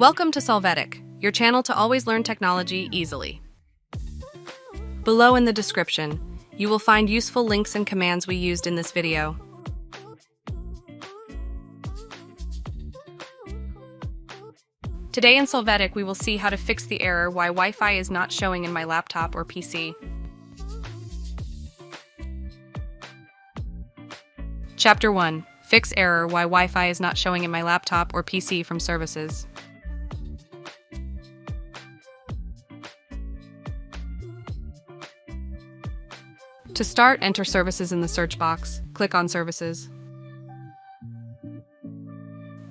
Welcome to Solvetic, your channel to always learn technology easily. Below in the description, you will find useful links and commands we used in this video. Today in Solvetic, we will see how to fix the error why Wi-Fi is not showing in my laptop or PC. Chapter 1. Fix error why Wi-Fi is not showing in my laptop or PC from services. To start, enter Services in the search box. Click on Services.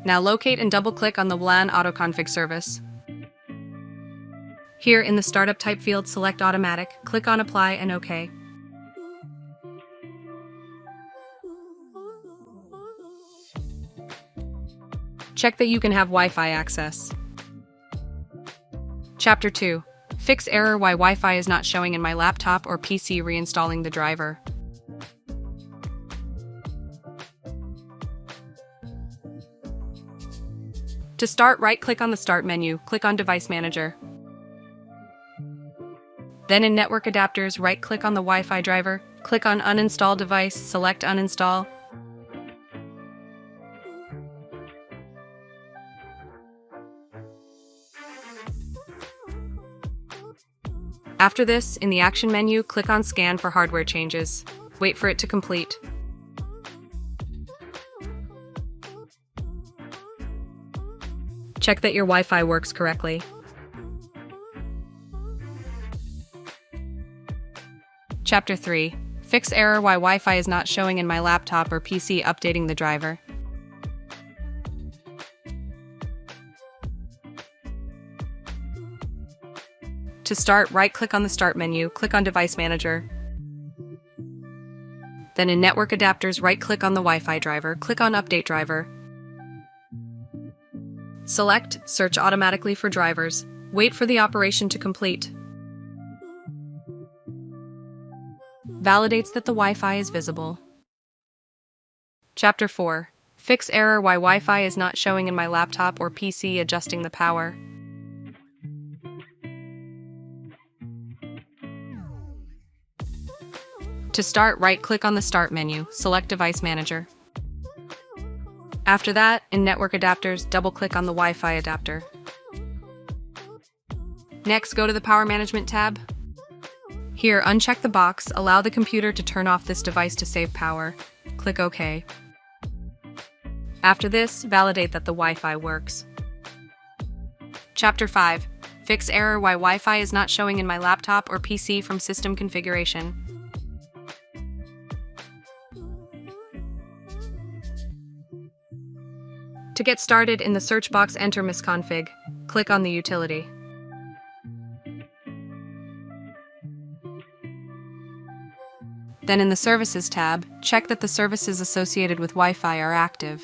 Now locate and double-click on the WLAN AutoConfig service. Here in the Startup Type field, select Automatic, click on Apply and OK. Check that you can have Wi-Fi access. Chapter 2. Fix error why Wi-Fi is not showing in my laptop or PC, reinstalling the driver. To start, right-click on the Start menu, click on Device Manager. Then in Network Adapters, right-click on the Wi-Fi driver, click on Uninstall Device, select Uninstall. After this, in the Action menu, click on Scan for hardware changes. Wait for it to complete. Check that your Wi-Fi works correctly. Chapter 3. Fix error why Wi-Fi is not showing in my laptop or PC, updating the driver. To start, right-click on the Start menu, click on Device Manager. Then in Network Adapters, right-click on the Wi-Fi driver, click on Update Driver. Select Search automatically for drivers. Wait for the operation to complete. Validates that the Wi-Fi is visible. Chapter 4. Fix error why Wi-Fi is not showing in my laptop or PC, adjusting the power. To start, right-click on the Start menu, select Device Manager. After that, in Network Adapters, double-click on the Wi-Fi adapter. Next, go to the Power Management tab. Here, uncheck the box, allow the computer to turn off this device to save power. Click OK. After this, validate that the Wi-Fi works. Chapter 5. Fix error why Wi-Fi is not showing in my laptop or PC from system configuration. To get started, in the search box, enter misconfig. Click on the utility. Then in the Services tab, check that the services associated with Wi-Fi are active.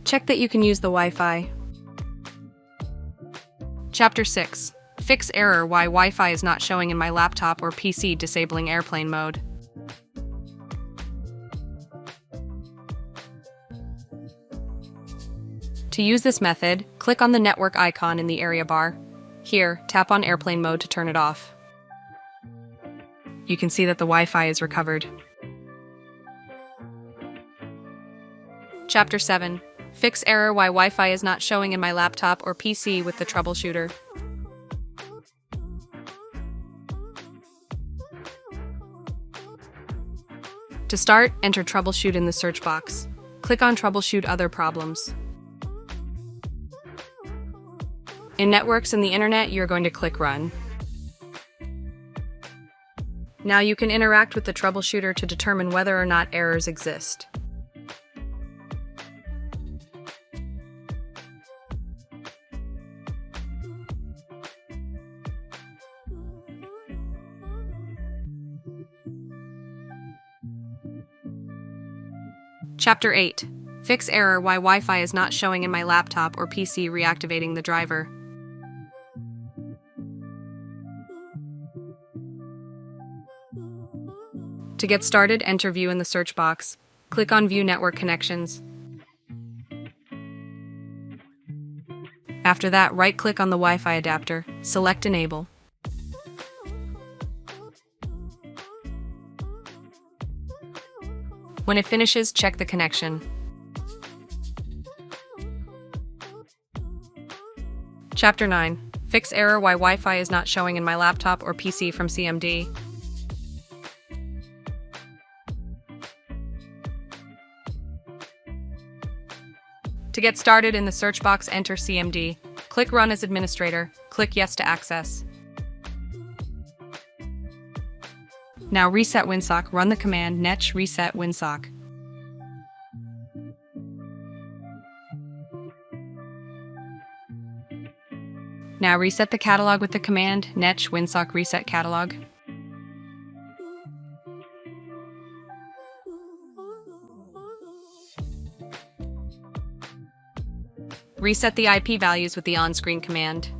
Check that you can use the Wi-Fi. Chapter 6. Fix error why Wi-Fi is not showing in my laptop or PC, disabling airplane mode. To use this method, click on the network icon in the area bar. Here, tap on airplane mode to turn it off. You can see that the Wi-Fi is recovered. Chapter 7. Fix error why Wi-Fi is not showing in my laptop or PC with the troubleshooter. To start, enter Troubleshoot in the search box. Click on Troubleshoot Other Problems. In Networks and the Internet, you're going to click Run. Now you can interact with the troubleshooter to determine whether or not errors exist. Chapter 8. Fix error why Wi-Fi is not showing in my laptop or PC, reactivating the driver. To get started, enter View in the search box. Click on View Network Connections. After that, right-click on the Wi-Fi adapter, select Enable. When it finishes, check the connection. Chapter 9. Fix error why Wi-Fi is not showing in my laptop or PC from CMD. To get started, in the search box, enter CMD. Click Run as administrator. Click Yes to access. Now reset WinSock. Run the command netch reset WinSock. Now reset the catalog with the command netch WinSock reset catalog. Reset the IP values with the on-screen command.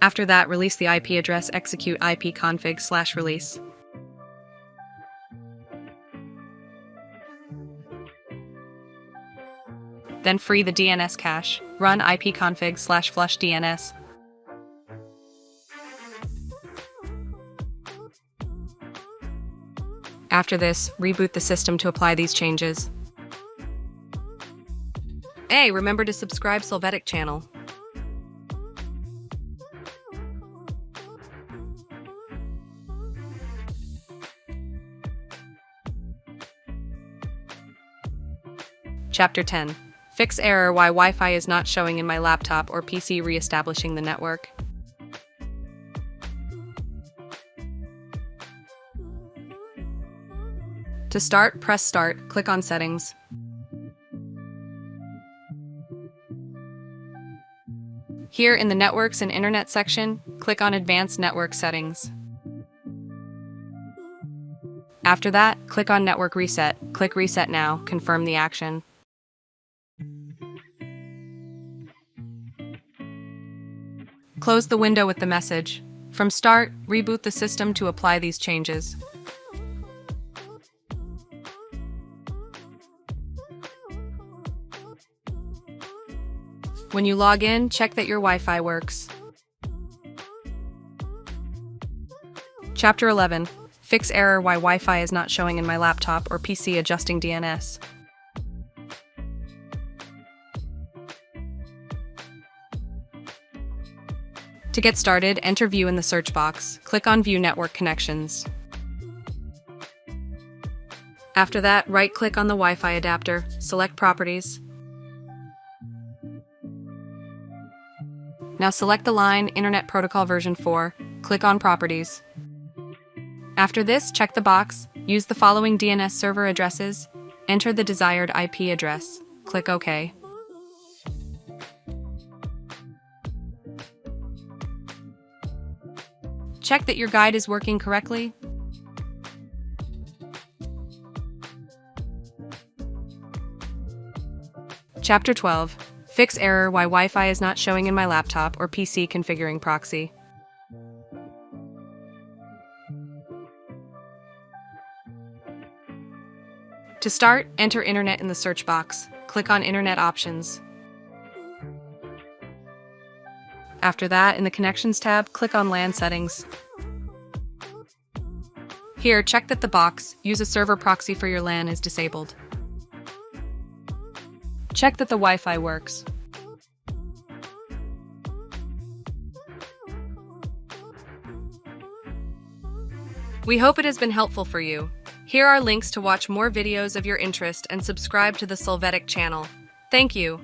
After that, release the IP address, execute ipconfig/release. Then free the DNS cache. Run ipconfig/flush DNS. After this, reboot the system to apply these changes. Hey, remember to subscribe Solvetic channel. Chapter 10. Fix error why Wi-Fi is not showing in my laptop or PC, re-establishing the network. To start, press Start, click on Settings. Here in the Networks and Internet section, click on Advanced Network Settings. After that, click on Network Reset. Click Reset Now, confirm the action. Close the window with the message. From Start, reboot the system to apply these changes. When you log in, check that your Wi-Fi works. Chapter 11. Fix error why Wi-Fi is not showing in my laptop or PC, adjusting DNS. To get started, enter View in the search box. Click on View Network Connections. After that, right-click on the Wi-Fi adapter, select Properties. Now select the line Internet Protocol version 4, click on Properties. After this, check the box, use the following DNS server addresses, enter the desired IP address, click OK. Check that your guide is working correctly. Chapter 12. Fix error why Wi-Fi is not showing in my laptop or PC, configuring Proxy. To start, enter Internet in the search box. Click on Internet Options. After that, in the Connections tab, click on LAN Settings. Here, check that the box, Use a server proxy for your LAN, is disabled. Check that the Wi-Fi works. We hope it has been helpful for you. Here are links to watch more videos of your interest and subscribe to the Solvetic channel. Thank you.